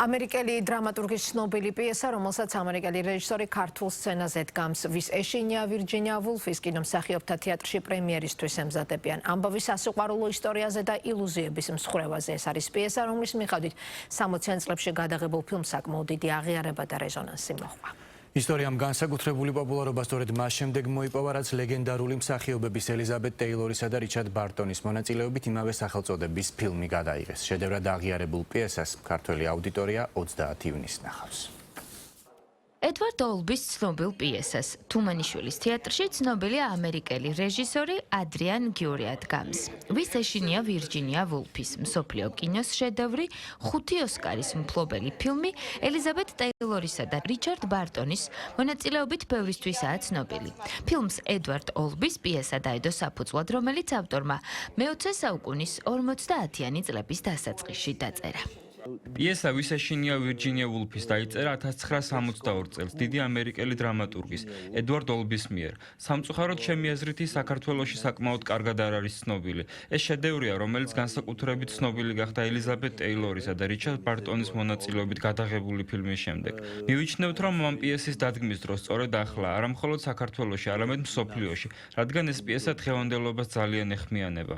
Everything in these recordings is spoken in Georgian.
ამერიკელი დრამატურგის ცნობილი პიესა, რომელსაც ამერიკელი რეჟისორი ქართულ სცენაზე დგამს, ვის ეშინია ვირჯინია ვულფის კინომსახიობთა თეატრში პრემიერისთვის ემზადებიან. ამბავის სასიყვარულო ისტორიაზე და ილუზიების მსხვერპლზე. ეს არის პიესა, რომლის მიხედვით 60-იან წლებში გადაღებულ ფილმს საკმაოდ დიდი აღიარება და რეზონანსი მოჰყვა. ისტორიამ განსაკუთრებული პოპულარობა სწორედ მას შემდეგ მოიპოვა, რაც ლეგენდარული მსახიობების ელიზაბეთ ტეილორისა და რიჩარდ ბარტონის მონაწილეობით იმავე სახელწოდების ფილმი გადაიღეს. შედევრად აღიარებულ პიესას ქართველი აუდიტორია 30 ივნისს ნახავს. ედვარდ ოლბის ცნობილ პიესას თუმანიშვილის თეატრში ცნობილი ამერიკელი რეჟისორი ადრიან გიურია დგამს. ვის ეშინია ვირჯინია ვულფის მსოფლიო კინოს შედევრი, 5 ოსკარის მფლობელი ფილმი ელიზაბეთ ტეილორისა და რიჩარდ ბარტონის მონაწილეობით ბევრისთვისაა ცნობილი. ფილმს ედვარდ ოლბის პიესა დაედო საფუძვლად, რომელიც ავტორმა მე-20 საუკუნის 50-იანი წლების დასაწყისში დაწერა. პიესა ვის ეშინია ვირჯინია ვულფის დაიწერა 1962 წელს დიდი ამერიკელი დრამატურგის ედვარდ ოლბის მიერ. სამწუხაროდ ჩემი აზრით ის საქართველოში საკმაოდ კარგად არ არის ცნობილი. ეს შედევრია, რომელიც განსაკუთრებით ცნობილი გახდა ელიზაბეთ ტეილორისა და რიჩარდ ბარტონის მონაწილეობით გადაღებული ფილმის შემდეგ. მივიჩნევთ, რომ ამ პიესის დადგმის დრო სწორედ ახლა, არა მხოლოდ საქართველოში, არამედ მსოფლიოში, რადგან ეს პიესა დღევანდელობას ძალიან ეხმიანება.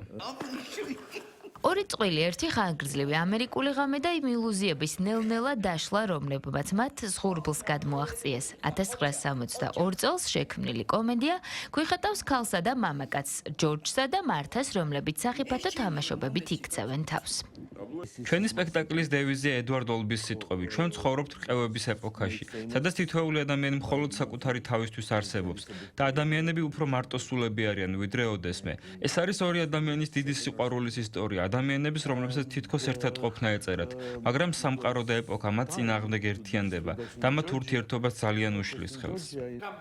ორი წყვილი, ერთი ხანგრძლივი ამერიკული ღამე და იმ ილუზიების ნელ-ნელა დაშლა, რომლებმაც მათ ზღურბლს გადმოაღწიეს. 1962 წელს შექმნილი კომედია გვიხატავს ქალსა და მამაკაცს, ჯორჯსა და მართას, რომლებიც სახიფათო თამაშობებით იქცევენ თავს. ჩვენი სპექტაკლის დევიზია ედვარდ ოლბის სიტყვები. ჩვენ ცხოვრობთ რყევების ეპოქაში, სადაც თითოეული ადამიანი მხოლოდ საკუთარი თავისთვის არსებობს და ადამიანები უფრო მარტოსულები არიან ვიდრე ოდესმე. ეს არის ორი ადამიანის დიდი სიყვარულის ისტორია. ადამიანების, რომლებსაც თითქოს ერთად ყოფნა ეწერათ, მაგრამ სამყარო და ეპოქა მათ წინააღმდეგ ერთიანდება და მათ ურთიერთობას ძალიან უშლის ხელს.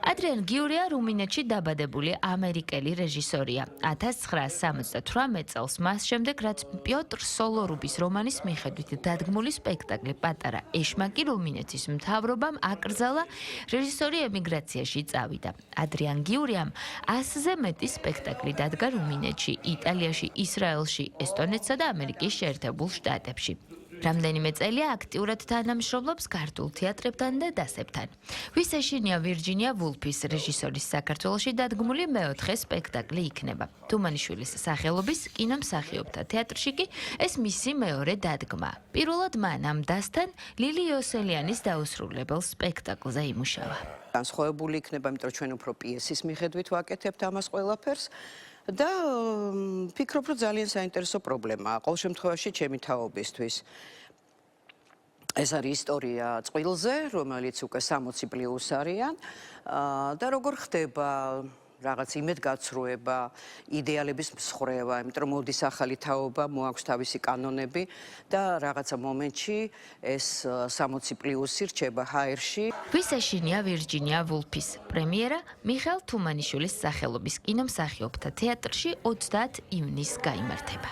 ადრიან გიურია რუმინეთში დაბადებული ამერიკელი რეჟისორია. 1978 წელს მას შემდეგ, რაც პიოტრ სოლორუბის რომანის მიხედვით დადგმული სპექტაკლი პატარა ეშმაკი რუმინეთის მთავრობამ აკრძალა, რეჟისორი ემიგრაციაში წავიდა. ადრიან გიურიამ 100-ზე მეტი სპექტაკლი დადგა რუმინეთში, იტალიაში, ისრაელში, ესტონეთსა და ამერიკის შეერთებულ შტატებში. რამდენიმე წელია აქტიურად თანამშრომლობს ქართულ თეატრებთან და დასებთან. ვის ეშინია ვირჯინია ვულფის რეჟისორის საქართველოში დადგმული მე-4 სპექტაკლი იქნება. თუმანიშვილის სახელობის კინომსახიობთა თეატრში კი ეს მისი მეორე დადგმა. პირველად მან ამ დასთან ლილი იოსელიანის დაუსრულებელ სპექტაკლზე იმუშავა. განსხვავებული იქნება, იმიტომ რომ ჩვენ უფრო პიესის მიხედვით ვაკეთებთ ამას ყველაფერს. და ფიქრობ, რომ ძალიან საინტერესო პრობლემაა. ყოველ შემთხვევაში ჩემი თაობისთვის. ეს არის ისტორია წყვილზე, რომელიც უკვე 60+ არიან და როგორ ხდება რაღაც იმედგაცრუება, იდეალების მსხრევა, იმიტომ რომ მოდის ახალი თაობა, მოაქვს თავისი კანონები და რაღაცა მომენტში ეს 60+ რჩება ჰაერში. ვის ეშინია ვირჯინია ვულფის პრემიერა მიხეილ თუმანიშვილის სახელობის კინომსახიობთა თეატრში 30 ივნისს გაიმართება.